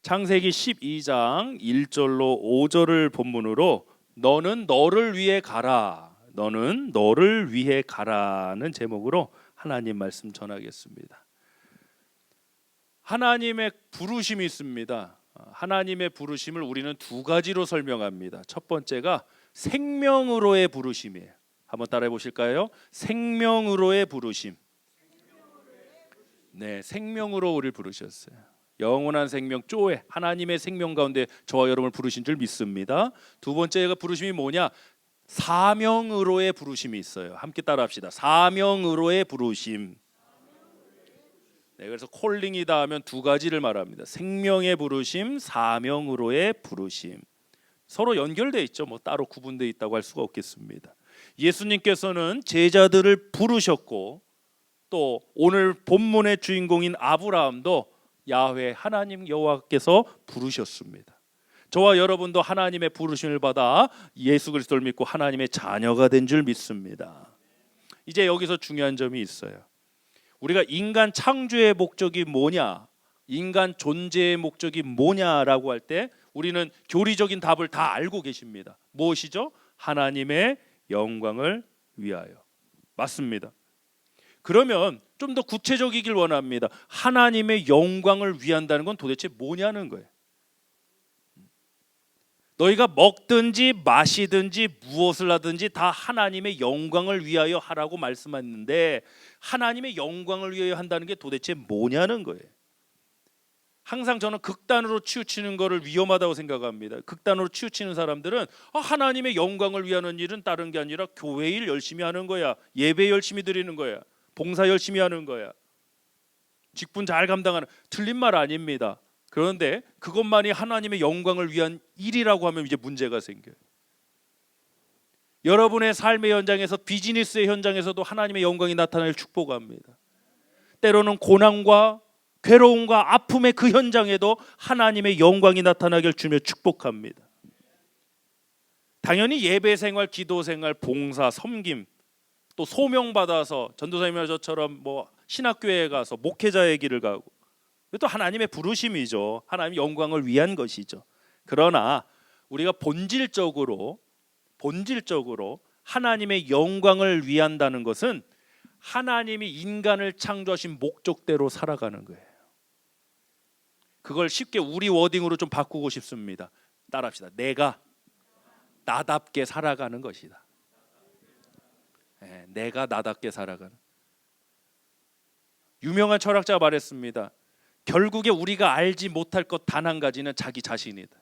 창세기 12장 1절로 5절을 본문으로 너는 너를 위해 가라, 너는 너를 위해 가라는 제목으로 하나님 말씀 전하겠습니다. 하나님의 부르심이 있습니다. 하나님의 부르심을 우리는 두 가지로 설명합니다. 첫 번째가 생명으로의 부르심이에요. 한번 따라해 보실까요? 생명으로의 부르심. 네, 생명으로 우리를 부르셨어요. 영원한 생명 쪼에 하나님의 생명 가운데 저와 여러분을 부르신 줄 믿습니다. 두 번째가 부르심이 뭐냐? 사명으로의 부르심이 있어요. 함께 따라합시다. 사명으로의 부르심. 네, 그래서 콜링이다 하면 두 가지를 말합니다. 생명의 부르심, 사명으로의 부르심. 서로 연결돼 있죠. 뭐 따로 구분돼 있다고 할 수가 없겠습니다. 예수님께서는 제자들을 부르셨고 또 오늘 본문의 주인공인 아브라함도 야훼 하나님 여호와께서 부르셨습니다. 저와 여러분도 하나님의 부르심을 받아 예수 그리스도를 믿고 하나님의 자녀가 된 줄 믿습니다. 이제 여기서 중요한 점이 있어요. 우리가 인간 창조의 목적이 뭐냐, 인간 존재의 목적이 뭐냐라고 할 때 우리는 교리적인 답을 다 알고 계십니다. 무엇이죠? 하나님의 영광을 위하여. 맞습니다. 그러면 좀 더 구체적이길 원합니다. 하나님의 영광을 위한다는 건 도대체 뭐냐는 거예요. 너희가 먹든지 마시든지 무엇을 하든지 다 하나님의 영광을 위하여 하라고 말씀했는데 하나님의 영광을 위하여 한다는 게 도대체 뭐냐는 거예요. 항상 저는 극단으로 치우치는 것을 위험하다고 생각합니다. 극단으로 치우치는 사람들은 하나님의 영광을 위하는 일은 다른 게 아니라 교회 일 열심히 하는 거야, 예배 열심히 드리는 거야, 봉사 열심히 하는 거야, 직분 잘 감당하는, 틀린 말 아닙니다. 그런데 그것만이 하나님의 영광을 위한 일이라고 하면 이제 문제가 생겨요. 여러분의 삶의 현장에서, 비즈니스의 현장에서도 하나님의 영광이 나타날 축복합니다. 때로는 고난과 괴로움과 아픔의 그 현장에도 하나님의 영광이 나타나길 주며 축복합니다. 당연히 예배 생활, 기도 생활, 봉사, 섬김, 또 소명받아서 전도사님이나 저처럼 뭐 신학교에 가서 목회자의 길을 가고, 이것도 하나님의 부르심이죠. 하나님의 영광을 위한 것이죠. 그러나 우리가 본질적으로 하나님의 영광을 위한다는 것은 하나님이 인간을 창조하신 목적대로 살아가는 거예요. 그걸 쉽게 우리 워딩으로 좀 바꾸고 싶습니다. 따라합시다. 내가 나답게 살아가는 것이다. 네, 내가 나답게 살아가는. 유명한 철학자가 말했습니다. 결국에 우리가 알지 못할 것 단 한 가지는 자기 자신이다.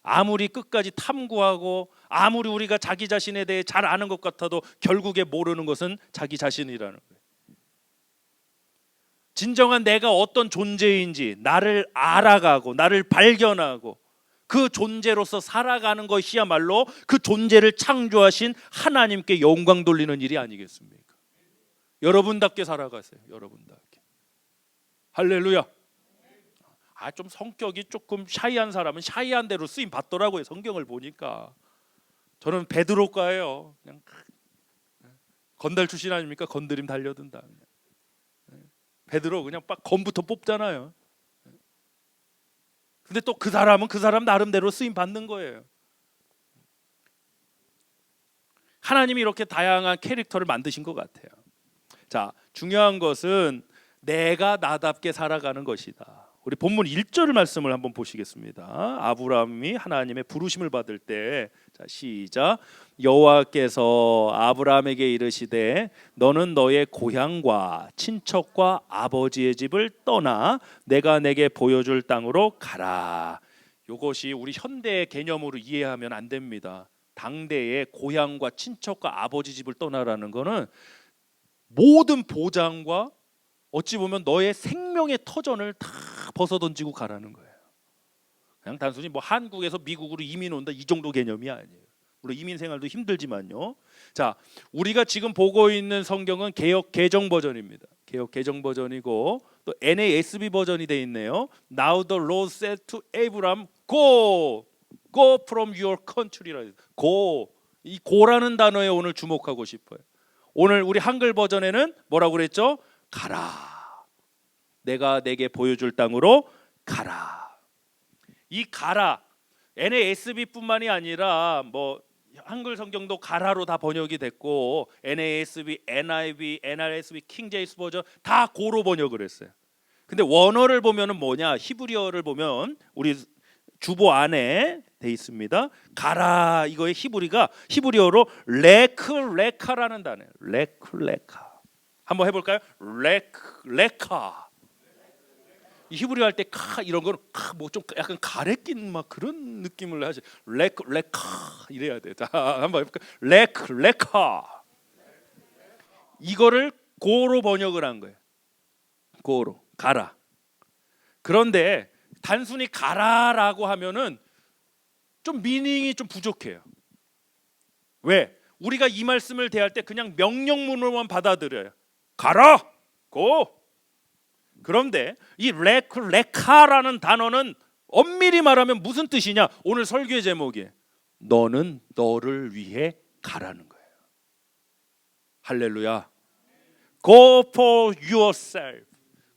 아무리 끝까지 탐구하고 아무리 우리가 자기 자신에 대해 잘 아는 것 같아도 결국에 모르는 것은 자기 자신이라는 거예요. 진정한 내가 어떤 존재인지 나를 알아가고 나를 발견하고 그 존재로서 살아가는 것이야말로 그 존재를 창조하신 하나님께 영광 돌리는 일이 아니겠습니까? 여러분답게 살아가세요. 여러분답게. 할렐루야. 좀 성격이 조금 샤이한 사람은 샤이한 대로 쓰임 받더라고요. 성경을 보니까. 저는 베드로과예요. 그냥 건달 출신 아닙니까? 건드림 달려든다. 베드로 그냥 빡 검부터 뽑잖아요. 근데 또 그 사람은 그 사람 나름대로 쓰임 받는 거예요. 하나님이 이렇게 다양한 캐릭터를 만드신 것 같아요. 자, 중요한 것은 내가 나답게 살아가는 것이다. 우리 본문 1절 말씀을 한번 보시겠습니다. 아브라함이 하나님의 부르심을 받을 때, 자, 시작. 여호와께서 아브라함에게 이르시되 너는 너의 고향과 친척과 아버지의 집을 떠나 내가 내게 보여줄 땅으로 가라. 이것이 우리 현대의 개념으로 이해하면 안 됩니다. 당대의 고향과 친척과 아버지 집을 떠나라는 것은 모든 보장과 어찌 보면 너의 생명의 터전을 다 벗어던지고 가라는 거예요. 그냥 단순히 뭐 한국에서 미국으로 이민 온다 이 정도 개념이 아니에요. 물론 이민 생활도 힘들지만요. 자, 우리가 지금 보고 있는 성경은 개역 개정 버전입니다. 개역 개정 버전이고 또 NASB 버전이 돼 있네요. Now the Lord said to Abraham, go from your country라. go. 이 go라는 단어에 오늘 주목하고 싶어요. 오늘 우리 한글 버전에는 뭐라고 그랬죠? 가라. 내가 내게 보여줄 땅으로 가라. 이 가라 NASB뿐만이 아니라 뭐 한글 성경도 가라로 다 번역이 됐고 NASB, NIV, NRSV, 킹 제임스 버전 다 고로 번역을 했어요. 근데 원어를 보면은 뭐냐? 히브리어를 보면 우리 주보 안에 돼 있습니다. 가라 이거의 히브리어로 레크레카라는 단어예요. 레크레카. 한번 해볼까요? 레크레카. 이 히브리어 할 때 카 이런 거는 뭐 좀 약간 가래 낀 막 그런 느낌을 하시. 레카 이래야 돼. 자 한번 해볼까? 레카. 이거를 고로 번역을 한 거예요. 고로 가라. 그런데 단순히 가라라고 하면은 좀 미닝이 좀 부족해요. 왜? 우리가 이 말씀을 대할 때 그냥 명령문으로만 받아들여요. 가라, 고. 그런데 이 레카라는 단어는 엄밀히 말하면 무슨 뜻이냐? 오늘 설교의 제목이 너는 너를 위해 가라는 거예요. 할렐루야. Go for yourself.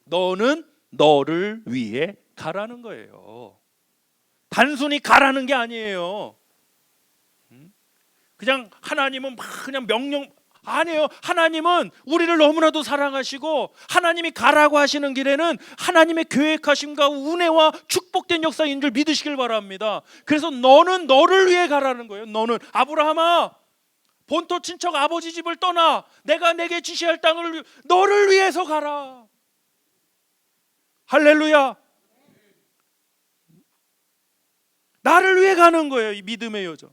너는 너를 위해 가라는 거예요. 단순히 가라는 게 아니에요. 그냥 하나님은 막 그냥 명령 아니에요. 하나님은 우리를 너무나도 사랑하시고 하나님이 가라고 하시는 길에는 하나님의 계획하심과 은혜와 축복된 역사인 줄 믿으시길 바랍니다. 그래서 너는 너를 위해 가라는 거예요. 너는 아브라함아 본토 친척 아버지 집을 떠나 내가 내게 지시할 땅을 너를 위해서 가라. 할렐루야. 나를 위해 가는 거예요. 이 믿음의 여정.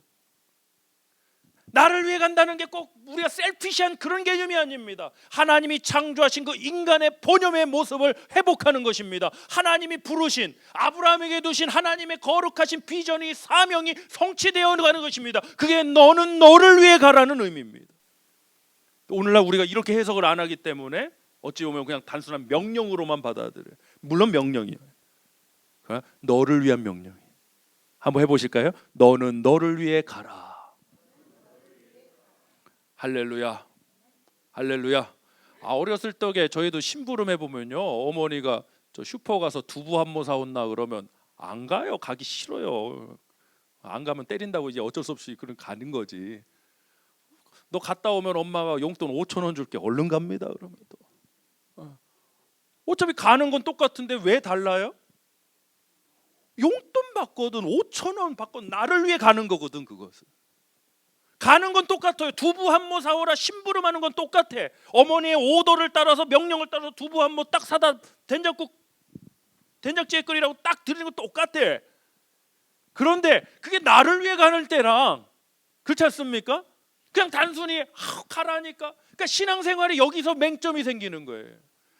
나를 위해 간다는 게 꼭 우리가 셀피시한 그런 개념이 아닙니다. 하나님이 창조하신 그 인간의 본연의 모습을 회복하는 것입니다. 하나님이 부르신 아브라함에게 두신 하나님의 거룩하신 비전이 사명이 성취되어 가는 것입니다. 그게 너는 너를 위해 가라는 의미입니다. 오늘날 우리가 이렇게 해석을 안 하기 때문에 어찌 보면 그냥 단순한 명령으로만 받아들여요. 물론 명령이에요. 너를 위한 명령이에요. 한번 해보실까요? 너는 너를 위해 가라. 할렐루야. 할렐루야. 어렸을 적에 저희도 심부름 해보면요, 어머니가 저 슈퍼 가서 두부 한 모 사온나 그러면 안 가요. 가기 싫어요. 안 가면 때린다고 이제 어쩔 수 없이 그런 가는 거지. 너 갔다 오면 엄마가 용돈 5,000원 줄게. 얼른 갑니다. 그러면 또 어차피 가는 건 똑같은데 왜 달라요? 용돈 받거든 5,000원 받거든 나를 위해 가는 거거든. 그것은 가는 건 똑같아요. 두부 한 모 사오라 심부름하는 건 똑같아. 어머니의 오더를 따라서 명령을 따라서 두부 한 모 딱 사다 된장국 된장찌개 끓이라고 딱 드리는 건 똑같아. 그런데 그게 나를 위해 가는 때랑 그렇지 않습니까? 그냥 단순히 가라니까. 그러니까 신앙생활에 여기서 맹점이 생기는 거예요.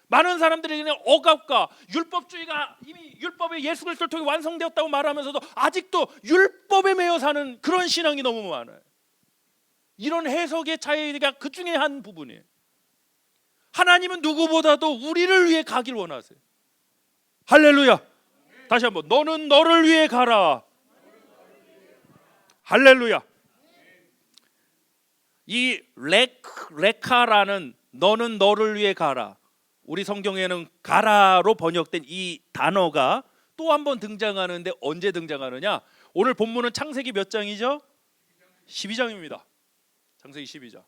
많은 사람들이 그냥 억압과 율법주의가 이미 율법의 예수 그리스도를 통해 완성되었다고 말하면서도 아직도 율법에 매여 사는 그런 신앙이 너무 많아요. 이런 해석의 차이가 그 중에 한 부분이에요. 하나님은 누구보다도 우리를 위해 가길 원하세요. 할렐루야. 다시 한번 너는 너를 위해 가라. 할렐루야. 이 레카라는 너는 너를 위해 가라. 우리 성경에는 가라로 번역된 이 단어가 또 한 번 등장하는데 언제 등장하느냐? 오늘 본문은 창세기 몇 장이죠? 12장입니다. 창세기 12장.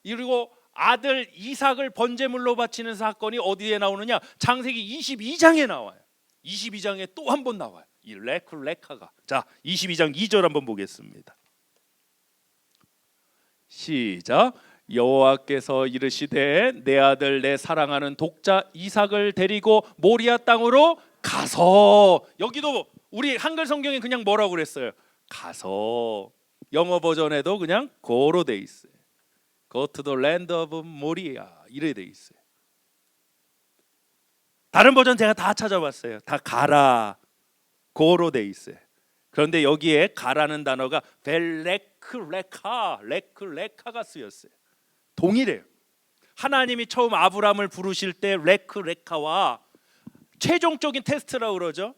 그리고 아들 이삭을 번제물로 바치는 사건이 어디에 나오느냐? 창세기 22장에 나와요. 22장에 또 한 번 나와요. 이 레카가. 자, 22장 2절 한번 보겠습니다. 시작. 여호와께서 이르시되 내 아들 내 사랑하는 독자 이삭을 데리고 모리아 땅으로 가서. 여기도 우리 한글 성경에 그냥 뭐라고 그랬어요? 가서. 영어 버전에도 그냥 go로 돼 있어요. Go to the land of Moria 이래 돼 있어요. 다른 버전 제가 다 찾아봤어요. 다 가라 go로 돼 있어요. 그런데 여기에 가라는 단어가 레크레카가 쓰였어요. 동일해요. 하나님이 처음 아브라함을 부르실 때 레크레카와 최종적인 테스트라고 그러죠.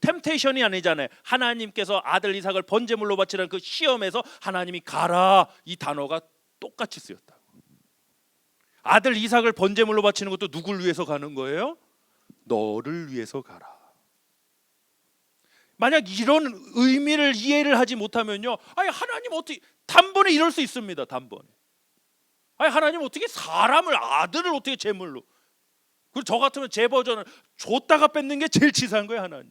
템테이션이 아니잖아요. 하나님께서 아들 이삭을 번제물로 바치라는 그 시험에서 하나님이 가라 이 단어가 똑같이 쓰였다고. 아들 이삭을 번제물로 바치는 것도 누굴 위해서 가는 거예요? 너를 위해서 가라. 만약 이런 의미를 이해를 하지 못하면요, 아니 하나님 어떻게 단번에 이럴 수 있습니다. 단번에. 아니 하나님 어떻게 사람을, 아들을 어떻게 제물로? 그리고 저 같으면 제 버전은 줬다가 뺏는 게 제일 치사한 거예요. 하나님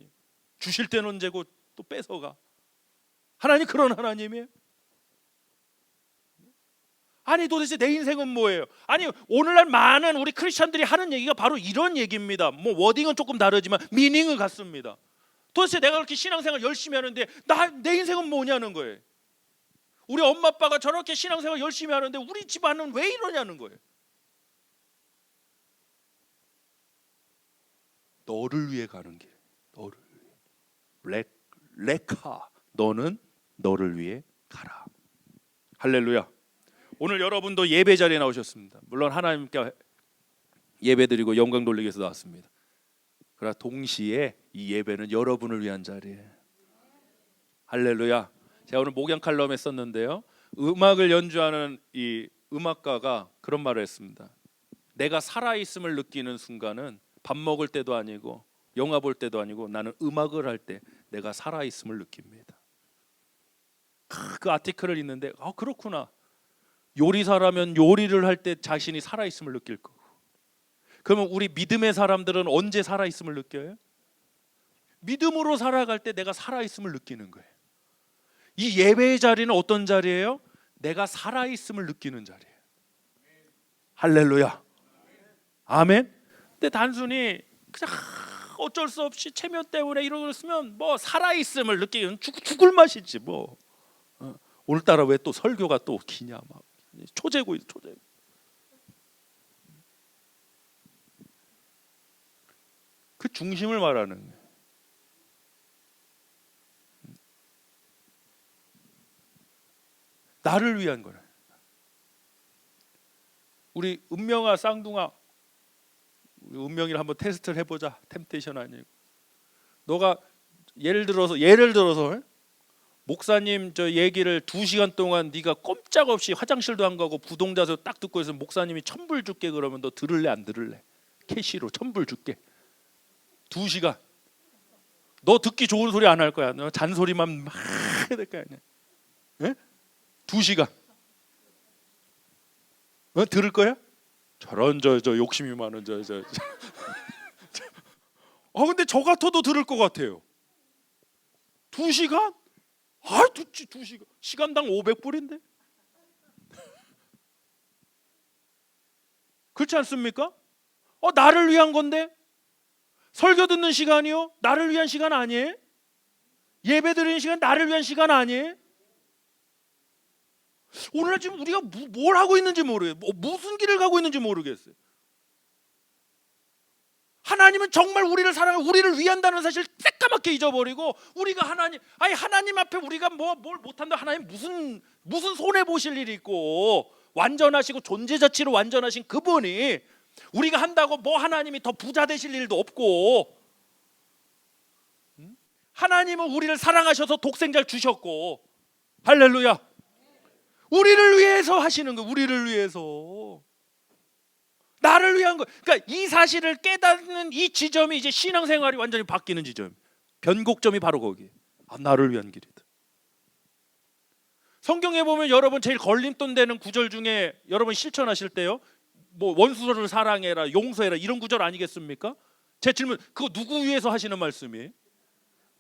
주실 때는 언제고 또 뺏어가. 하나님 그런 하나님이에요? 아니 도대체 내 인생은 뭐예요? 아니 오늘날 많은 우리 크리스천들이 하는 얘기가 바로 이런 얘기입니다. 뭐 워딩은 조금 다르지만 미닝은 같습니다. 도대체 내가 그렇게 신앙생활 열심히 하는데 내 인생은 뭐냐는 거예요. 우리 엄마 아빠가 저렇게 신앙생활 열심히 하는데 우리 집안은 왜 이러냐는 거예요. 너를 위해 가는 길, 너를 위해. 레카, 너는 너를 위해 가라. 할렐루야. 오늘 여러분도 예배 자리에 나오셨습니다. 물론 하나님께 예배드리고 영광 돌리기 위해서 나왔습니다. 그러나 동시에 이 예배는 여러분을 위한 자리예요. 할렐루야. 제가 오늘 목양 칼럼에 썼는데요, 음악을 연주하는 이 음악가가 그런 말을 했습니다. 내가 살아있음을 느끼는 순간은 밥 먹을 때도 아니고 영화 볼 때도 아니고 나는 음악을 할 때 내가 살아있음을 느낍니다. 그 아티클을 읽는데 그렇구나. 요리사라면 요리를 할 때 자신이 살아있음을 느낄 거고, 그러면 우리 믿음의 사람들은 언제 살아있음을 느껴요? 믿음으로 살아갈 때 내가 살아있음을 느끼는 거예요. 이 예배의 자리는 어떤 자리예요? 내가 살아있음을 느끼는 자리예요. 할렐루야. 아멘. 근데 단순히 그냥 어쩔 수 없이 체면 때문에 이러면 뭐 살아있음을 느끼는 죽을 맛이지 뭐. 오늘따라 왜 또 설교가 또 기냐 막. 초제고. 그 중심을 말하는 거예요. 나를 위한 거래. 우리 은명아 쌍둥아, 우리 은명이를 한번 테스트를 해보자. 템테이션 아니고. 너가 예를 들어서 목사님 저 얘기를 2시간 동안 네가 꼼짝없이 화장실도 안 가고 부동자서 딱 듣고 있으면 목사님이 1,000불 줄게 그러면 너 들을래 안 들을래? 캐시로 1,000불 줄게. 2시간. 너 듣기 좋은 소리 안 할 거야. 너 잔소리만 막 해야 될 거 아니야. 예? 2시간. 들을 거야? 저런 저 욕심이 많은 저. 근데 저 같아도 들을 것 같아요. 2시간? 듣지 2시간. 시간당 500불인데? 그렇지 않습니까? 나를 위한 건데? 설교 듣는 시간이요? 나를 위한 시간 아니에요? 예배 드리는 시간 나를 위한 시간 아니에요? 오늘날 지금 우리가 뭘 하고 있는지 모르겠어요. 무슨 길을 가고 있는지 모르겠어요. 하나님은 정말 우리를 사랑하고 우리를 위한다는 사실 새까맣게 잊어버리고, 우리가 하나님 앞에 우리가 뭘 못한다. 하나님 무슨 손해 보실 일이 있고, 완전하시고 존재 자체로 완전하신 그분이 우리가 한다고 뭐 하나님이 더 부자 되실 일도 없고, 하나님은 우리를 사랑하셔서 독생자를 주셨고, 할렐루야. 우리를 위해서 하시는 거, 우리를 위해서. 나를 위한 거. 그러니까 이 사실을 깨닫는 이 지점이 이제 신앙생활이 완전히 바뀌는 지점. 변곡점이 바로 거기. 나를 위한 길이다. 성경에 보면 여러분 제일 걸림돌 되는 구절 중에 여러분 실천하실 때요, 뭐 원수를 사랑해라, 용서해라 이런 구절 아니겠습니까? 제 질문, 그거 누구 위해서 하시는 말씀이에요?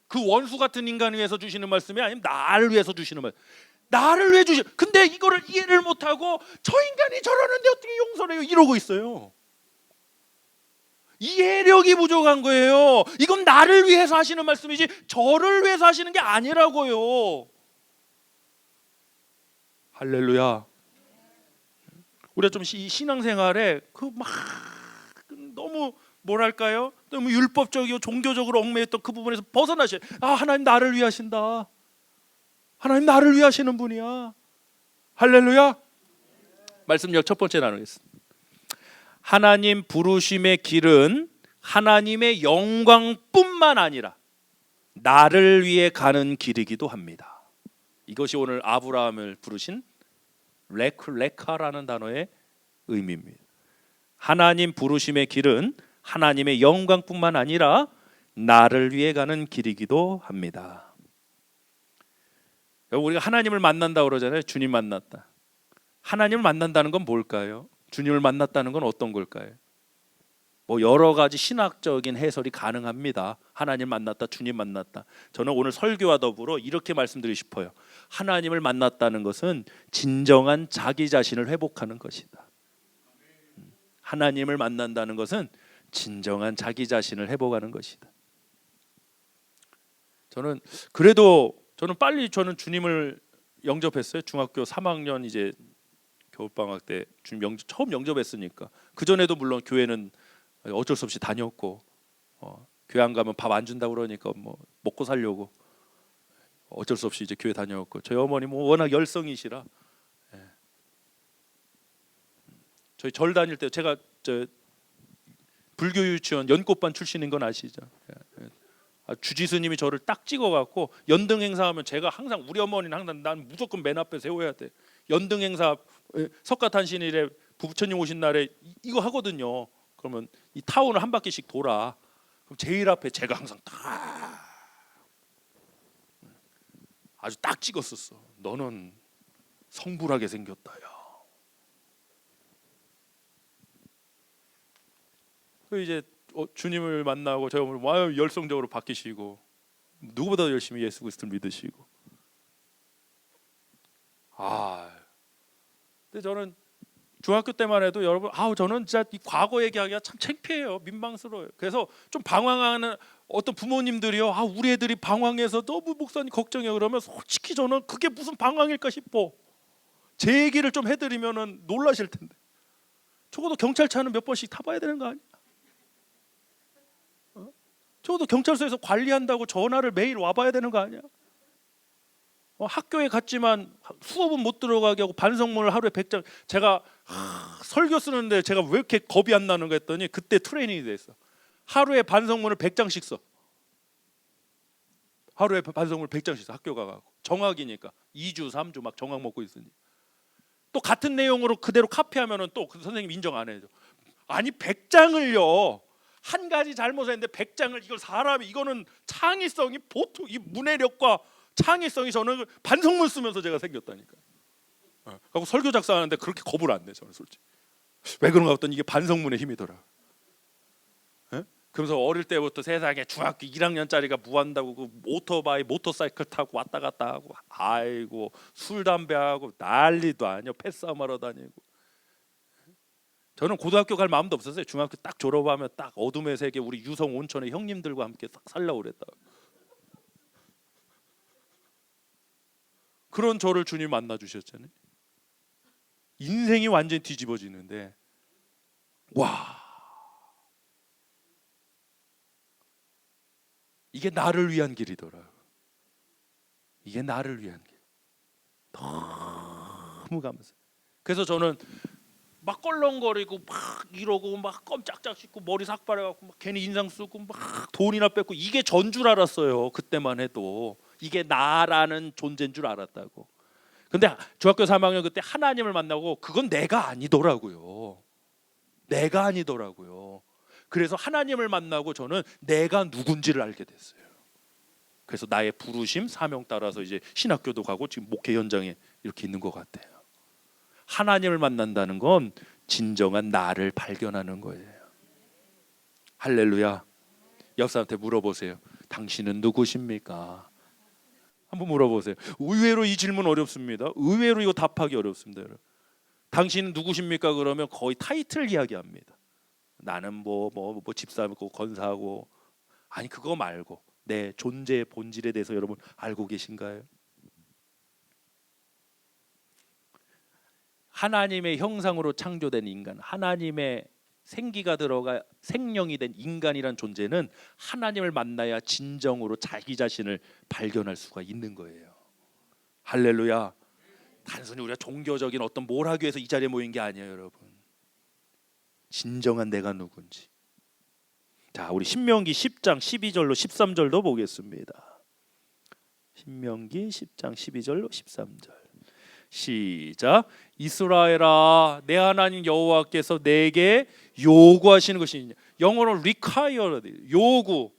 그 원수 같은 인간 위해서 주시는 말씀이 아니면 나를 위해서 주시는 말씀? 나를 위해 주시. 근데 이거를 이해를 못하고 저 인간이 저러는데 어떻게 용서를 해요? 이러고 있어요. 이해력이 부족한 거예요. 이건 나를 위해서 하시는 말씀이지 저를 위해서 하시는 게 아니라고요. 할렐루야. 우리가 좀 신앙생활에 막 너무 뭐랄까요? 너무 율법적이고 종교적으로 얽매였던 그 부분에서 벗어나셔야. 하나님 나를 위해 하신다. 하나님 나를 위해 하시는 분이야. 할렐루야. 말씀력 첫 번째 나누겠습니다. 하나님 부르심의 길은 하나님의 영광뿐만 아니라 나를 위해 가는 길이기도 합니다. 이것이 오늘 아브라함을 부르신 레카라는 단어의 의미입니다. 하나님 부르심의 길은 하나님의 영광뿐만 아니라 나를 위해 가는 길이기도 합니다. 우리가 하나님을 만난다고 그러잖아요. 주님 만났다. 하나님을 만난다는 건 뭘까요? 주님을 만났다는 건 어떤 걸까요? 뭐 여러 가지 신학적인 해설이 가능합니다. 하나님 만났다, 주님 만났다. 저는 오늘 설교와 더불어 이렇게 말씀드리고 싶어요. 하나님을 만났다는 것은 진정한 자기 자신을 회복하는 것이다. 하나님을 만난다는 것은 진정한 자기 자신을 회복하는 것이다. 저는 빨리 주님을 영접했어요. 중학교 3학년 이제 겨울방학 때 주님 처음 영접했으니까. 그 전에도 물론 교회는 어쩔 수 없이 다녔고, 교회 안 가면 밥 안 준다고 그러니까 뭐 먹고 살려고 어쩔 수 없이 이제 교회 다녔고, 저희 어머니 뭐 워낙 열성이시라. 예. 저희 절 다닐 때 제가 불교 유치원 연꽃반 출신인 건 아시죠? 예. 주지스님이 저를 딱 찍어갖고 연등 행사하면 제가 항상, 우리 어머니는 항상 난 무조건 맨 앞에 세워야 돼. 연등 행사 석가탄신일에 부처님 오신 날에 이거 하거든요. 그러면 이 타운을 한 바퀴씩 돌아. 그럼 제일 앞에 제가 항상 딱 아주 딱 찍었었어. 너는 성불하게 생겼다야. 그 이제 주님을 만나고 제가 보면 열성적으로 바뀌시고, 누구보다 열심히 예수 그리스도를 믿으시고. 근데 저는 중학교 때만 해도 여러분, 저는 진짜 이 과거 얘기하기가 참 창피해요. 민망스러워요. 그래서 좀 방황하는 어떤 부모님들이요, 우리 애들이 방황해서 너무 목사님 걱정해요. 그러면 솔직히 저는 그게 무슨 방황일까 싶어. 제 얘기를 좀 해드리면은 놀라실 텐데. 적어도 경찰차는 몇 번씩 타봐야 되는 거 아니야? 적어도 경찰서에서 관리한다고 전화를 매일 와봐야 되는 거 아니야? 학교에 갔지만 수업은 못 들어가게 하고 반성문을 하루에 100장. 제가 설교 쓰는데 제가 왜 이렇게 겁이 안 나는 거 했더니 그때 트레이닝이 됐어. 하루에 반성문을 100장씩 써. 하루에 반성문을 100장씩 써. 학교 가고 정학이니까 2주 3주 막 정학 먹고 있으니. 또 같은 내용으로 그대로 카피하면은 또 그 선생님 인정 안 해줘. 아니 100장을요. 한 가지 잘못했는데 100장을, 이걸 사람이, 이거는 창의성이 보통, 이 문해력과 창의성이 저는 반성문 쓰면서 제가 생겼다니까. 하고 설교 작성하는데 그렇게 겁을 안 내. 저는 솔직히 왜 그런가 했더니 이게 반성문의 힘이더라. 그러면서 어릴 때부터 세상에 중학교 1학년짜리가 뭐 한다고 그 오토바이 모터사이클 타고 왔다 갔다 하고, 아이고 술 담배 하고 난리도 아니야. 패싸움하러 다니고. 저는 고등학교 갈 마음도 없었어요. 중학교 딱 졸업하면 딱 어둠의 세계, 우리 유성 온천에 형님들과 함께 딱 살려고 그랬다. 그런 저를 주님 만나 주셨잖아요. 인생이 완전히 뒤집어지는데, 이게 나를 위한 길이더라. 이게 나를 위한 길. 너무 감사해. 그래서 저는 막 껄렁거리고 막 이러고 막 껌짝짝 씻고 머리 삭발해갖고 막 괜히 인상 쓰고 막 돈이나 뺏고, 이게 전 줄 알았어요. 그때만 해도 이게 나라는 존재인 줄 알았다고. 근데 중학교 3학년 그때 하나님을 만나고 그건 내가 아니더라고요. 내가 아니더라고요. 그래서 하나님을 만나고 저는 내가 누군지를 알게 됐어요. 그래서 나의 부르심, 사명 따라서 이제 신학교도 가고 지금 목회 현장에 이렇게 있는 것 같아요. 하나님을 만난다는 건 진정한 나를 발견하는 거예요. 할렐루야. 옆 사람한테 물어보세요. 당신은 누구십니까? 한번 물어보세요. 의외로 이 질문 어렵습니다. 의외로 이거 답하기 어렵습니다. 여러분. 당신은 누구십니까? 그러면 거의 타이틀 이야기합니다. 나는 뭐 집사하고 건사하고. 아니, 그거 말고 내 존재의 본질에 대해서 여러분 알고 계신가요? 하나님의 형상으로 창조된 인간, 하나님의 생기가 들어가 생명이 된 인간이란 존재는 하나님을 만나야 진정으로 자기 자신을 발견할 수가 있는 거예요. 할렐루야. 단순히 우리가 종교적인 어떤 뭘 하기 위해서 이 자리에 모인 게 아니에요, 여러분. 진정한 내가 누군지. 자, 우리 신명기 10장 12절로 13절도 보겠습니다. 신명기 10장 12절로 13절. 시작. 이스라엘아, 내 하나님 여호와께서 내게 요구하시는 것이, 영어로 require, 요구,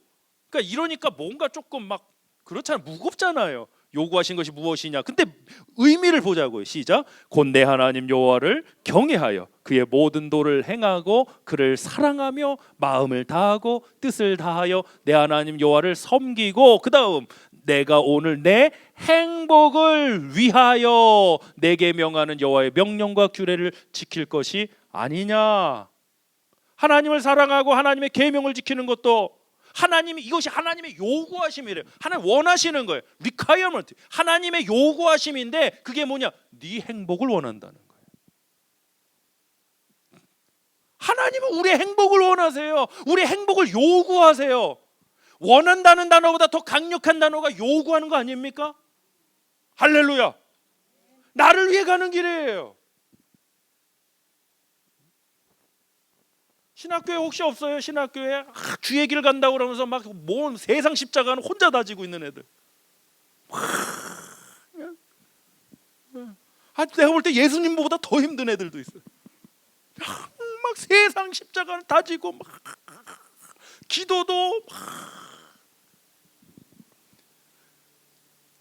그러니까 이러니까 뭔가 조금 막 그렇잖아요. 무겁잖아요. 요구하신 것이 무엇이냐. 근데 의미를 보자고요. 시작. 곧 내 하나님 여호와를 경외하여 그의 모든 도를 행하고 그를 사랑하며 마음을 다하고 뜻을 다하여 내 하나님 여호와를 섬기고, 그 다음 내가 오늘 내 행복을 위하여 내게 명하는 여호와의 명령과 규례를 지킬 것이 아니냐. 하나님을 사랑하고 하나님의 계명을 지키는 것도 하나님이, 이것이 하나님의 요구하심이래요. 하나님 원하시는 거예요. requirement. 하나님의 요구하심인데 그게 뭐냐? 네 행복을 원한다는 거예요. 하나님은 우리의 행복을 원하세요. 우리의 행복을 요구하세요. 원한다는 단어보다 더 강력한 단어가 요구하는 거 아닙니까? 할렐루야. 나를 위해 가는 길이에요. 신학교에 혹시 없어요? 신학교에 주의 길 간다고 그러면서 막 뭔 세상 십자가는 혼자 다지고 있는 애들. 내가 볼 때 예수님보다 더 힘든 애들도 있어요. 막 세상 십자가를 다지고 막 기도도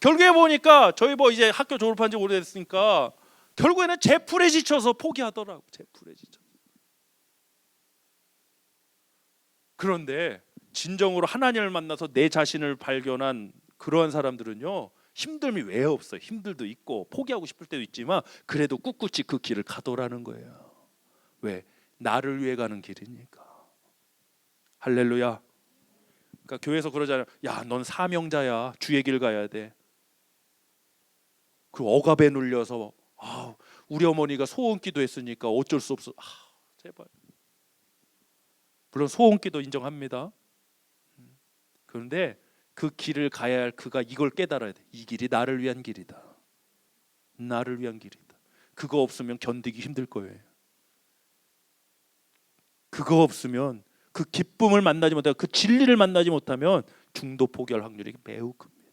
결국에 보니까 저희 뭐 이제 학교 졸업한 지 오래됐으니까 결국에는 제풀에 지쳐서 포기하더라고. 제풀에 지쳐. 그런데 진정으로 하나님을 만나서 내 자신을 발견한 그러한 사람들은요, 힘듦이 왜 없어요. 힘들도 있고 포기하고 싶을 때도 있지만 그래도 꿋꿋이 그 길을 가더라는 거예요. 왜? 나를 위해 가는 길이니까. 할렐루야. 그러니까 교회에서 그러잖아요. 야, 넌 사명자야. 주의 길 가야 돼. 그 억압에 눌려서 우리 어머니가 소원기도 했으니까 어쩔 수 없어. 제발. 물론 소원기도 인정합니다. 그런데 그 길을 가야 할 그가 이걸 깨달아야 돼. 이 길이 나를 위한 길이다. 나를 위한 길이다. 그거 없으면 견디기 힘들 거예요. 그거 없으면, 그 기쁨을 만나지 못하고 그 진리를 만나지 못하면 중도 포기할 확률이 매우 큽니다.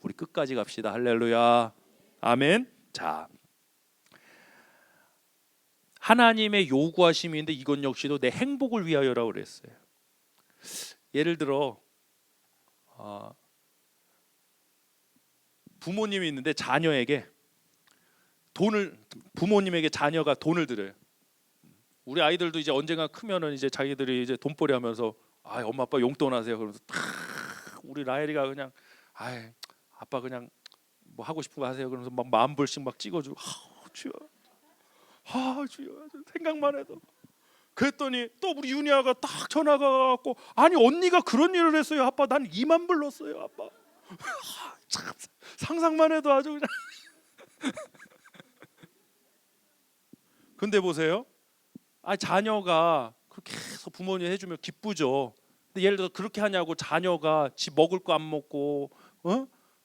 우리 끝까지 갑시다. 할렐루야. 아멘. 자, 하나님의 요구하심인데 이건 역시도 내 행복을 위하여라고 그랬어요. 예를 들어 부모님이 있는데 자녀에게 부모님에게 자녀가 돈을 드려요. 우리 아이들도 이제 언젠가 크면은 이제 자기들이 이제 돈벌이 하면서 엄마 아빠 용돈 하세요. 그러면서 우리 라엘이가 그냥 아빠 그냥 뭐 하고 싶은 거 하세요. 그러면서 막 10,000불씩 막 찍어주고 주여. 주여, 생각만 해도. 그랬더니 또 우리 윤희아가 딱 전화가 갖고 아니 언니가 그런 일을 했어요. 아빠 난 20,000불 넣었어요. 아빠. 참, 상상만 해도 아주 그냥. 근데 보세요. 자녀가 그렇게 해서 부모님 해주면 기쁘죠. 근데 예를 들어 그렇게 하냐고 자녀가 지 먹을 거 안 먹고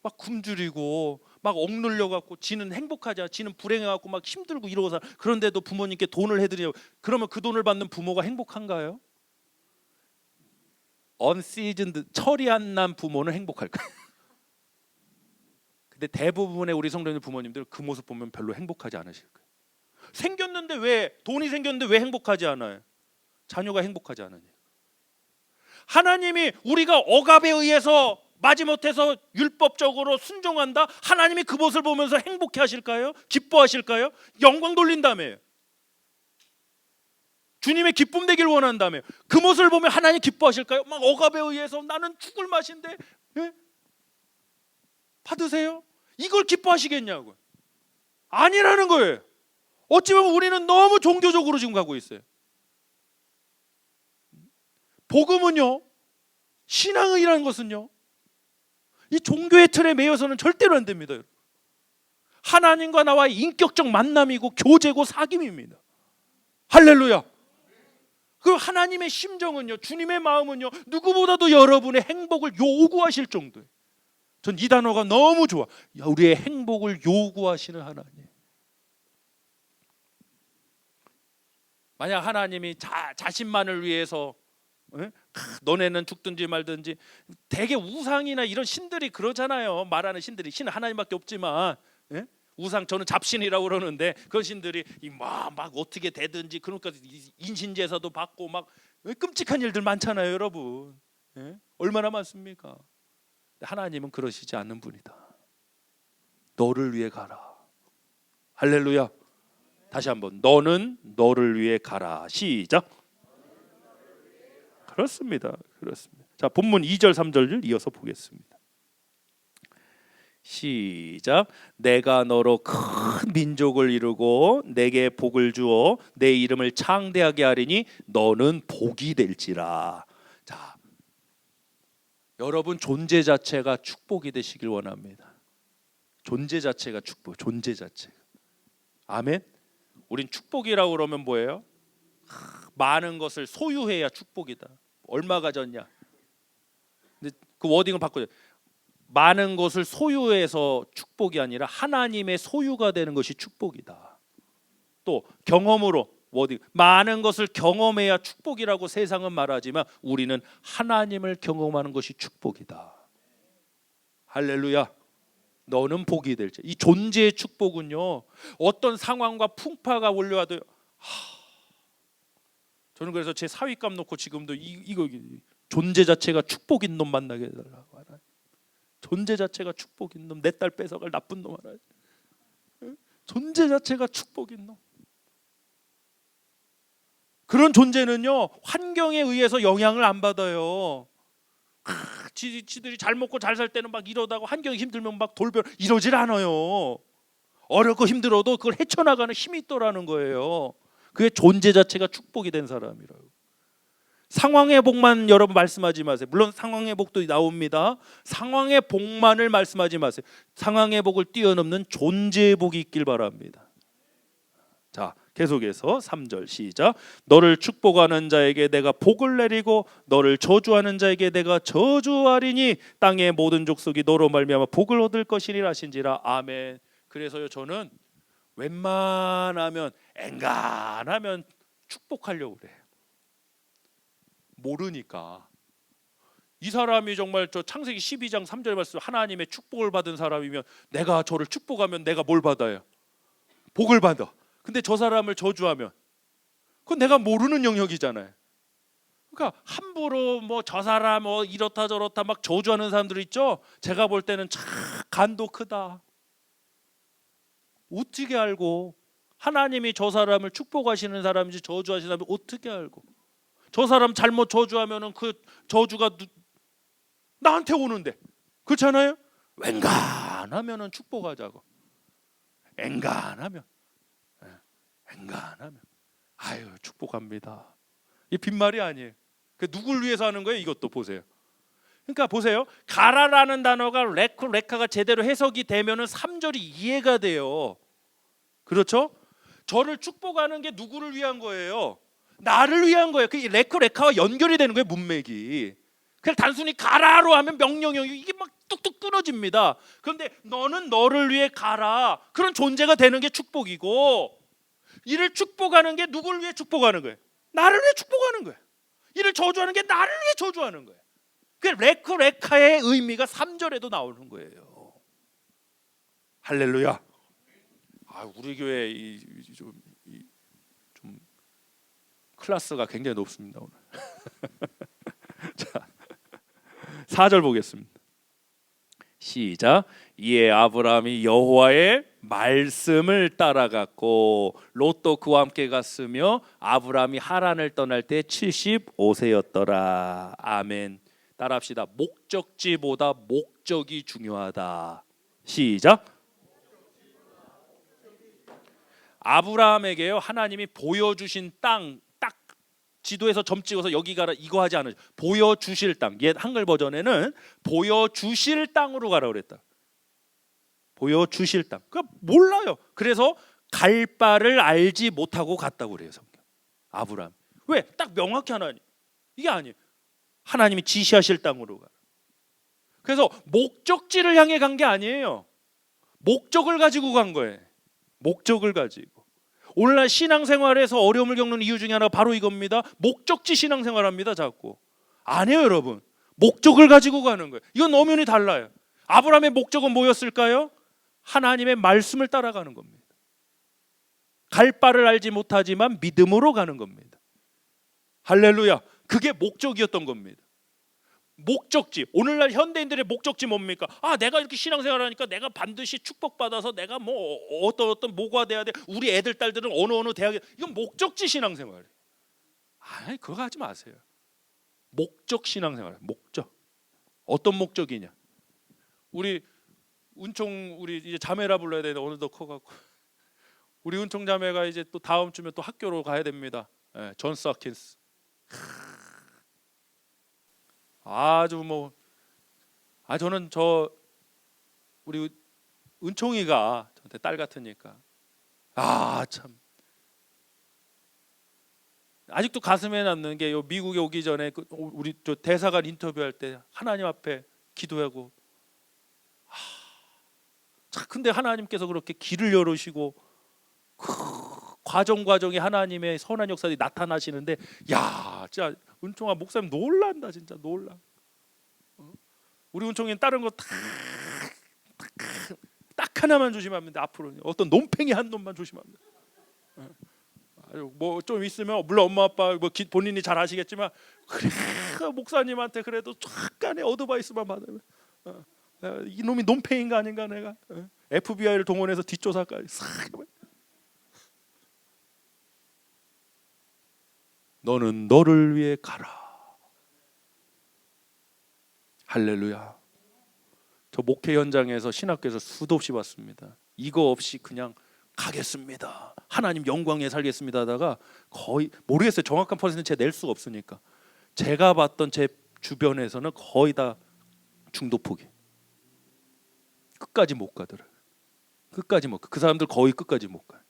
막 굶주리고 막 억눌려 갖고 지는 행복하지 않아, 지는 불행해 갖고 막 힘들고 이러고서, 그런데도 부모님께 돈을 해드리려고, 그러면 그 돈을 받는 부모가 행복한가요? 언시즌드, 철이 안 난 부모는 행복할까요? 근데 대부분의 우리 성도님 부모님들 그 모습 보면 별로 행복하지 않으실 거예요. 생겼는데 왜, 돈이 생겼는데 왜 행복하지 않아요? 자녀가 행복하지 않으니까. 하나님이 우리가 억압에 의해서 마지못해서 율법적으로 순종한다, 하나님이 그 모습을 보면서 행복해 하실까요? 기뻐하실까요? 영광 돌린다며요. 주님의 기쁨 되길 원한다며. 그 모습을 보면 하나님 기뻐하실까요? 막 억압에 의해서 나는 죽을 맛인데 받으세요? 이걸 기뻐하시겠냐고요. 아니라는 거예요. 어찌 보면 우리는 너무 종교적으로 지금 가고 있어요. 복음은요, 신앙이라는 것은요, 이 종교의 틀에 매여서는 절대로 안 됩니다. 하나님과 나와의 인격적 만남이고 교제고 사귐입니다. 할렐루야. 그 하나님의 심정은요, 주님의 마음은요, 누구보다도 여러분의 행복을 요구하실 정도예요. 전 이 단어가 너무 좋아. 우리의 행복을 요구하시는 하나님. 만약 하나님이 자신만을 위해서 너네는 죽든지 말든지, 되게 우상이나 이런 신들이 그러잖아요. 말하는 신들이, 신은 하나님밖에 없지만 우상, 저는 잡신이라고 그러는데 그런 신들이 막 어떻게 되든지, 그러니까 인신제사도 받고 막 끔찍한 일들 많잖아요, 여러분. 예? 얼마나 많습니까? 하나님은 그러시지 않는 분이다. 너를 위해 가라. 할렐루야. 다시 한번, 너는 너를 위해 가라. 시작. 그렇습니다. 그렇습니다. 자, 본문 2절 3절을 이어서 보겠습니다. 시작. 내가 너로 큰 민족을 이루고 내게 복을 주어 내 이름을 창대하게 하리니 너는 복이 될지라. 자, 여러분 존재 자체가 축복이 되시길 원합니다. 존재 자체가 축복, 존재 자체가. 아멘. 우린 축복이라고 그러면 뭐예요? 많은 것을 소유해야 축복이다. 얼마 가졌냐? 근데 그 워딩을 바꿔요. 많은 것을 소유해서 축복이 아니라 하나님의 소유가 되는 것이 축복이다. 또 경험으로 워딩, 많은 것을 경험해야 축복이라고 세상은 말하지만 우리는 하나님을 경험하는 것이 축복이다. 할렐루야. 너는 복이 될지. 이 존재의 축복은요, 어떤 상황과 풍파가 올려와도 저는 그래서 제 사위감 놓고 지금도 이거 존재 자체가 축복인 놈 만나게 해달라고 하나. 존재 자체가 축복인 놈, 내 딸 뺏어갈 나쁜 놈 하나. 존재 자체가 축복인 놈. 그런 존재는요, 환경에 의해서 영향을 안 받아요. 지들이 잘 먹고 잘 살 때는 막 이러다가 환경이 힘들면 막 돌변 이러질 않아요. 어렵고 힘들어도 그걸 헤쳐나가는 힘이 있더라는 거예요. 그게 존재 자체가 축복이 된 사람이라고. 상황의 복만 여러분 말씀하지 마세요. 물론 상황의 복도 나옵니다. 상황의 복만을 말씀하지 마세요. 상황의 복을 뛰어넘는 존재의 복이 있길 바랍니다. 자, 계속해서 3절 시작. 너를 축복하는 자에게 내가 복을 내리고 너를 저주하는 자에게 내가 저주하리니 땅의 모든 족속이 너로 말미암아 복을 얻을 것이니라 하신지라. 아멘. 그래서요, 저는 웬만하면 엔간하면 축복하려고 그래요. 모르니까. 이 사람이 정말 저 창세기 12장 3절 말씀 하나님의 축복을 받은 사람이면 내가 저를 축복하면 내가 뭘 받아요? 복을 받아. 근데 저 사람을 저주하면 그건 내가 모르는 영역이잖아요. 그러니까 함부로 뭐 저 사람 뭐 이렇다 저렇다 막 저주하는 사람들 있죠. 제가 볼 때는 참 간도 크다. 어떻게 알고 하나님이 저 사람을 축복하시는 사람인지 저주하시는 사람을 어떻게 알고? 저 사람 잘못 저주하면은 그 저주가 나한테 오는데, 그렇잖아요? 웬간하면은 축복하자고. 엔간하면 아유 축복합니다. 이 빈말이 아니에요. 그 누굴 위해서 하는 거예요? 이것도 보세요. 그러니까 보세요. 가라라는 단어가 레카가 제대로 해석이 되면은 3절이 이해가 돼요. 그렇죠? 저를 축복하는 게 누구를 위한 거예요? 나를 위한 거예요. 그 레카와 연결이 되는 거예요, 문맥이. 그냥 단순히 가라로 하면 명령이 이게 막 뚝뚝 끊어집니다. 그런데 너는 너를 위해 가라. 그런 존재가 되는 게 축복이고, 이를 축복하는 게 누구를 위해 축복하는 거예요? 나를 위해 축복하는 거예요. 이를 저주하는 게 나를 위해 저주하는 거예요. 그 레카의 의미가 3절에도 나오는 거예요. 할렐루야. 우리 교회 좀 클래스가 굉장히 높습니다 오늘. 자, 4절 보겠습니다. 시작. 이에 아브라함이 여호와의 말씀을 따라갔고 롯도 그와 함께 갔으며 아브라함이 하란을 떠날 때 75세였더라. 아멘. 따라합시다. 목적지보다 목적이 중요하다. 시작. 아브라함에게요, 하나님이 보여주신 땅, 딱 지도에서 점 찍어서 여기 가라 이거 하지 않으죠. 보여주실 땅. 옛 한글 버전에는 보여주실 땅으로 가라 그랬다. 보여주실 땅. 그러니까 몰라요. 그래서 갈 바를 알지 못하고 갔다고 그래요, 성경. 아브라함. 왜? 딱 명확히 하나님. 이게 아니에요. 하나님이 지시하실 땅으로 가라. 그래서 목적지를 향해 간 게 아니에요. 목적을 가지고 간 거예요. 목적을 가지고. 오늘날 신앙생활에서 어려움을 겪는 이유 중에 하나가 바로 이겁니다. 목적지 신앙생활합니다, 자꾸. 아니에요, 여러분. 목적을 가지고 가는 거예요. 이건 엄연히 달라요. 아브라함의 목적은 뭐였을까요? 하나님의 말씀을 따라가는 겁니다. 갈 바를 알지 못하지만 믿음으로 가는 겁니다. 할렐루야. 그게 목적이었던 겁니다. 목적지. 오늘날 현대인들의 목적지 뭡니까? 아, 내가 이렇게 신앙생활하니까 내가 반드시 축복받아서 내가 뭐 어떤 뭐가 돼야 돼. 우리 애들 딸들은 어느 대학에. 이건 목적지 신앙생활이에요. 아니, 그거 하지 마세요. 목적 신앙생활. 목적. 어떤 목적이냐? 우리 은총 우리 이제 자매라 불러야 되는데 오늘도 커갖고 우리 은총 자매가 이제 또 다음 주면 또 학교로 가야 됩니다. 예, 존 서킨스. 아주 뭐 저는 우리 은총이가 저한테 딸 같으니까 참 아직도 가슴에 남는 게 요 미국에 오기 전에 우리 저 대사관 인터뷰할 때 하나님 앞에 기도하고 참 근데 하나님께서 그렇게 길을 열으시고 과정에 하나님의 선한 역사들이 나타나시는데 야 진짜 은총아 목사님 놀란다 진짜 놀라. 우리 은총이는 다른 거 딱 하나만 조심하면 돼. 앞으로 어떤 논팽이 한 놈만 조심하면 돼. 뭐 좀 있으면 물론 엄마 아빠 뭐 본인이 잘 아시겠지만 그래 목사님한테 그래도 약간의 어드바이스만 받으면 이 놈이 논팽인가 아닌가 내가 FBI를 동원해서 뒷조사까지 싹. 너는 너를 위해 가라. 할렐루야. 저 목회 현장에서 신학교에서 수도 없이 봤습니다. 이거 없이 그냥 가겠습니다. 하나님 영광에 살겠습니다 하다가 거의 모르겠어요. 정확한 퍼센트 제가 낼 수가 없으니까. 제가 봤던 제 주변에서는 거의 다 중도 포기. 끝까지 못 가더라고요. 끝까지 못 가. 그 사람들 거의 끝까지 못 가요.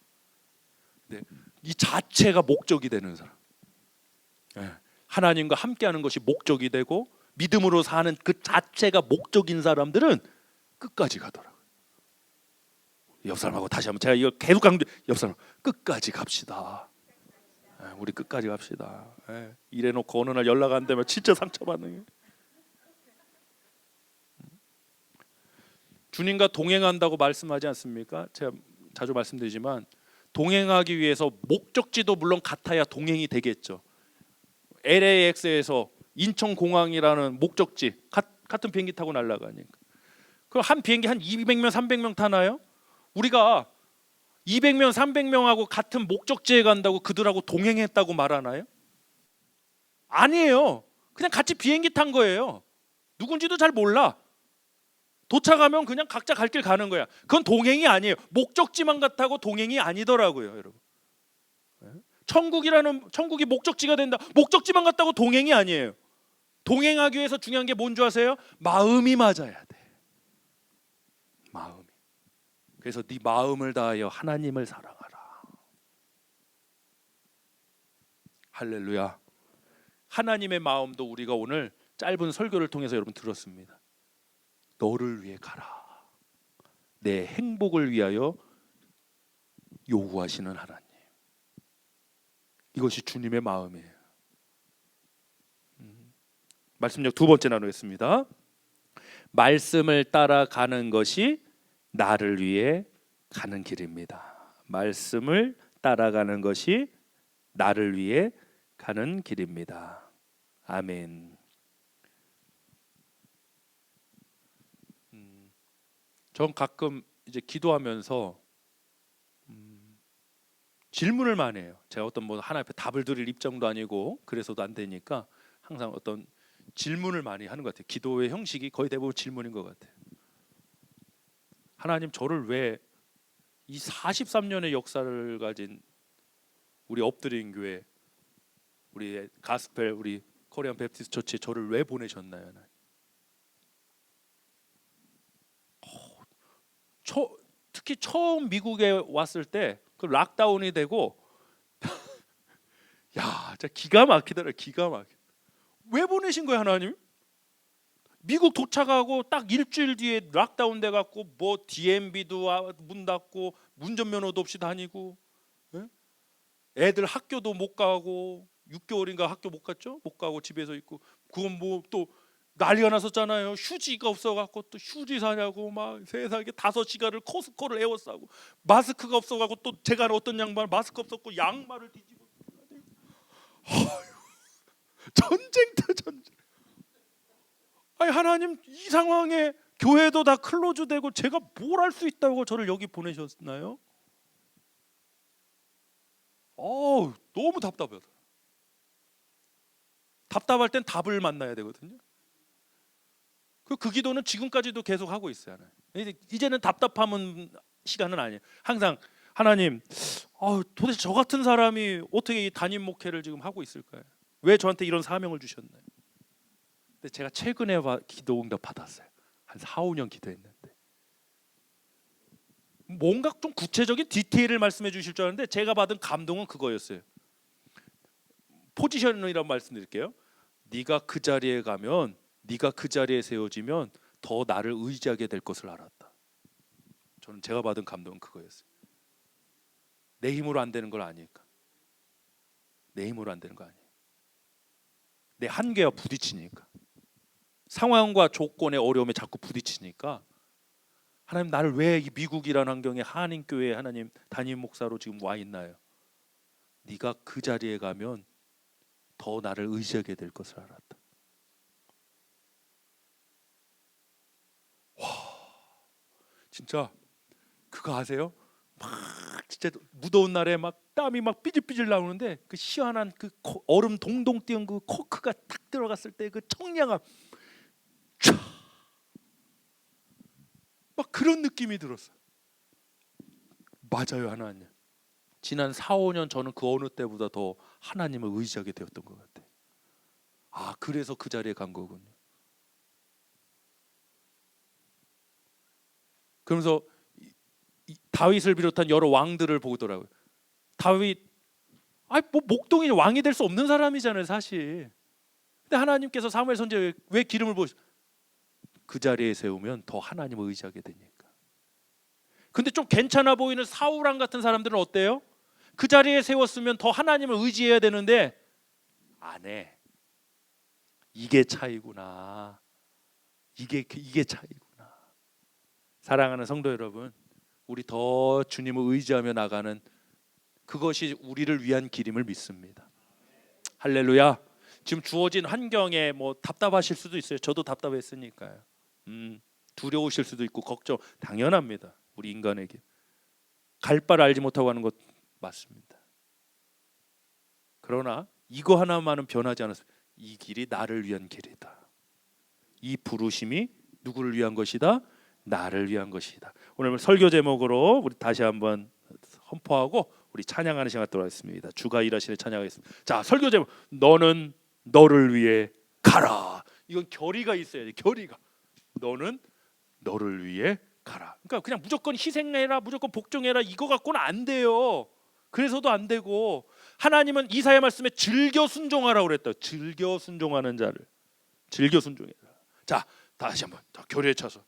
네. 이 자체가 목적이 되는 사람. 네. 하나님과 함께하는 것이 목적이 되고 믿음으로 사는 그 자체가 목적인 사람들은 끝까지 가더라고요. 옆 사람하고 다시 한번 제가 이거 계속 강조. 옆 사람 끝까지 갑시다. 우리 끝까지 갑시다. 이래놓고 어느 날 연락 안 되면 진짜 상처받는 게. 주님과 동행한다고 말씀하지 않습니까? 제가 자주 말씀드리지만 동행하기 위해서 목적지도 물론 같아야 동행이 되겠죠. LAX에서 인천공항이라는 목적지 같은 비행기 타고 날아가니까 그럼 한 비행기 한 200명 300명 타나요? 우리가 200명 300명하고 같은 목적지에 간다고 그들하고 동행했다고 말하나요? 아니에요. 그냥 같이 비행기 탄 거예요. 누군지도 잘 몰라. 도착하면 그냥 각자 갈 길 가는 거야. 그건 동행이 아니에요. 목적지만 같다고 동행이 아니더라고요, 여러분. 천국이 목적지가 된다. 목적지만 같다고 동행이 아니에요. 동행하기 위해서 중요한 게 뭔 줄 아세요? 마음이 맞아야 돼. 마음이. 그래서 네 마음을 다하여 하나님을 사랑하라. 할렐루야. 하나님의 마음도 우리가 오늘 짧은 설교를 통해서 여러분 들었습니다. 너를 위해 가라. 내 행복을 위하여 요구하시는 하나님. 이것이 주님의 마음이에요. 말씀력 두 번째 나누겠습니다. 말씀을 따라가는 것이 나를 위해 가는 길입니다. 말씀을 따라가는 것이 나를 위해 가는 길입니다. 아멘. 전 가끔 이제 기도하면서 질문을 많이 해요. 제가 어떤 뭐 하나 앞에 답을 드릴 입장도 아니고 그래서도 안 되니까 항상 어떤 질문을 많이 하는 것 같아요. 기도의 형식이 거의 대부분 질문인 것 같아요. 하나님 저를 왜 이 43년의 역사를 가진 우리 엎드린 교회, 우리 가스펠, 우리 코리안 베프티스트 처치에 저를 왜 보내셨나요? 특히 처음 미국에 왔을 때 그 락다운이 되고 야, 진짜 기가 막히더라. 기가 막혀. 왜 보내신 거야 하나님? 미국 도착하고 딱 일주일 뒤에 락다운 돼갖고 뭐 DMV도 문 닫고 운전면허도 없이 다니고, 애들 학교도 못 가고 6개월인가 학교 못 갔죠? 못 가고 집에서 있고, 그건 뭐 또 난리가 났었잖아요. 휴지가 없어갖고 또 휴지 사냐고 막 세상에 5시간을 코스코를 에워싸고, 마스크가 없어갖고 또 제가 어떤 양말 마스크 없었고 양말을 뒤집어. 전쟁터. 전쟁. 아니 하나님, 이 상황에 교회도 다 클로즈되고 제가 뭘 할 수 있다고 저를 여기 보내셨나요? 너무 답답해요. 답답할 땐 답을 만나야 되거든요. 그 기도는 지금까지도 계속 하고 있어요. 이제는 답답함은 시간은 아니에요. 항상 하나님, 도대체 저 같은 사람이 어떻게 이 단임 목회를 지금 하고 있을까요? 왜 저한테 이런 사명을 주셨나요? 근데 제가 최근에 기도 응답 받았어요. 한 4, 5년 기도했는데 뭔가 좀 구체적인 디테일을 말씀해 주실 줄 알았는데 제가 받은 감동은 그거였어요. 포지션이라고 말씀드릴게요. 네가 그 자리에 가면, 네가 그 자리에 세워지면 더 나를 의지하게 될 것을 알았다. 저는 제가 받은 감동은 그거였어요. 내 힘으로 안 되는 걸 아니까. 내 힘으로 안 되는 거 아니에요. 내 한계와 부딪히니까, 상황과 조건의 어려움에 자꾸 부딪히니까, 하나님 나를 왜 이 미국이라는 환경에 한인교회에 하나님 담임 목사로 지금 와 있나요? 네가 그 자리에 가면 더 나를 의지하게 될 것을 알았다. 와, 진짜 그거 아세요? 막 진짜 무더운 날에 막 땀이 막 삐질삐질 나오는데 그 시원한 그 얼음 동동 띄운 그 코크가 딱 들어갔을 때 그 청량함, 촤! 막 그런 느낌이 들었어요. 맞아요, 하나님. 지난 4, 5년 저는 그 어느 때보다 더 하나님을 의지하게 되었던 것 같아요. 그래서 그 자리에 간 거군요. 그러면서 다윗을 비롯한 여러 왕들을 보더라고요. 다윗, 뭐 목동이 왕이 될 수 없는 사람이잖아요, 사실. 근데 하나님께서 사무엘 선지자에 왜 기름을 부으시? 그 자리에 세우면 더 하나님을 의지하게 되니까. 근데 좀 괜찮아 보이는 사울왕 같은 사람들은 어때요? 그 자리에 세웠으면 더 하나님을 의지해야 되는데 안 해. 이게 차이구나. 이게 차이구나. 사랑하는 성도 여러분, 우리 더 주님을 의지하며 나가는 그것이 우리를 위한 길임을 믿습니다. 할렐루야. 지금 주어진 환경에 뭐 답답하실 수도 있어요. 저도 답답했으니까요. 두려우실 수도 있고 걱정 당연합니다. 우리 인간에게 갈 바를 알지 못하고 하는 것 맞습니다. 그러나 이거 하나만은 변하지 않았어요. 이 길이 나를 위한 길이다. 이 부르심이 누구를 위한 것이다? 나를 위한 것이다. 오늘 설교 제목으로 우리 다시 한번 선포하고 우리 찬양하는 시간 갖도록 하겠습니다. 주가 일하시는 찬양하겠습니다. 자, 설교 제목, 너는 너를 위해 가라. 이건 결의가 있어야 돼. 결의가. 너는 너를 위해 가라. 그러니까 그냥 무조건 희생해라, 무조건 복종해라 이거 갖고는 안 돼요. 그래서도 안 되고, 하나님은 이사야 말씀에 즐겨 순종하라고 그랬다. 즐겨 순종하는 자를 즐겨 순종해라. 자, 다시 한번 교리에 차서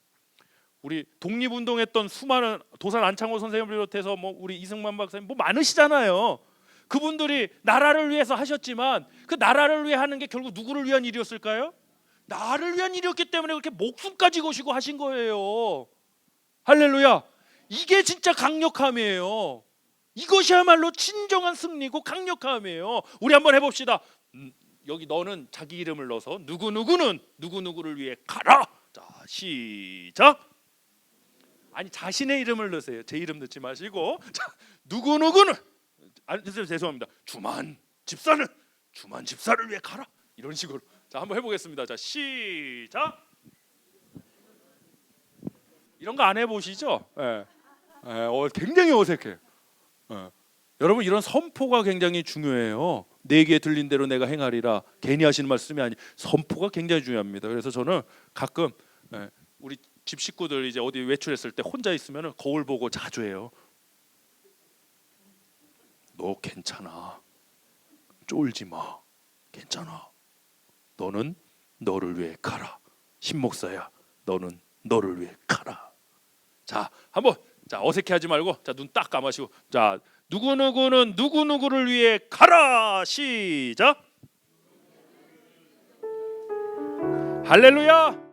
우리 독립운동했던 수많은 도산 안창호 선생님을 비롯해서 뭐 우리 이승만 박사님 뭐 많으시잖아요. 그분들이 나라를 위해서 하셨지만 그 나라를 위해 하는 게 결국 누구를 위한 일이었을까요? 나를 위한 일이었기 때문에 그렇게 목숨까지 거시고 하신 거예요. 할렐루야. 이게 진짜 강력함이에요. 이것이야말로 진정한 승리고 강력함이에요. 우리 한번 해봅시다. 여기 너는 자기 이름을 넣어서 누구누구는 누구누구를 위해 가라. 자, 시작. 아니, 자신의 이름을 넣으세요. 제 이름 넣지 마시고. 자, 누구누구는, 죄송합니다, 주만 집사를 위해 가라. 이런 식으로. 자, 한번 해보겠습니다. 자, 시작. 이런 거 안 해보시죠? 예. 굉장히 어색해요. 여러분, 이런 선포가 굉장히 중요해요. 내게 들린 대로 내가 행하리라. 괜히 하시는 말씀이 아니, 선포가 굉장히 중요합니다. 그래서 저는 가끔 우리 집 식구들 이제 어디 외출했을 때 혼자 있으면 거울 보고 자주 해요. 너 괜찮아. 쫄지 마. 괜찮아. 너는 너를 위해 가라. 신목사야, 너는 너를 위해 가라. 자, 한번, 자, 어색해하지 말고, 자, 눈 딱 감으시고, 자, 누구누구는 누구누구를 위해 가라. 시작. 할렐루야.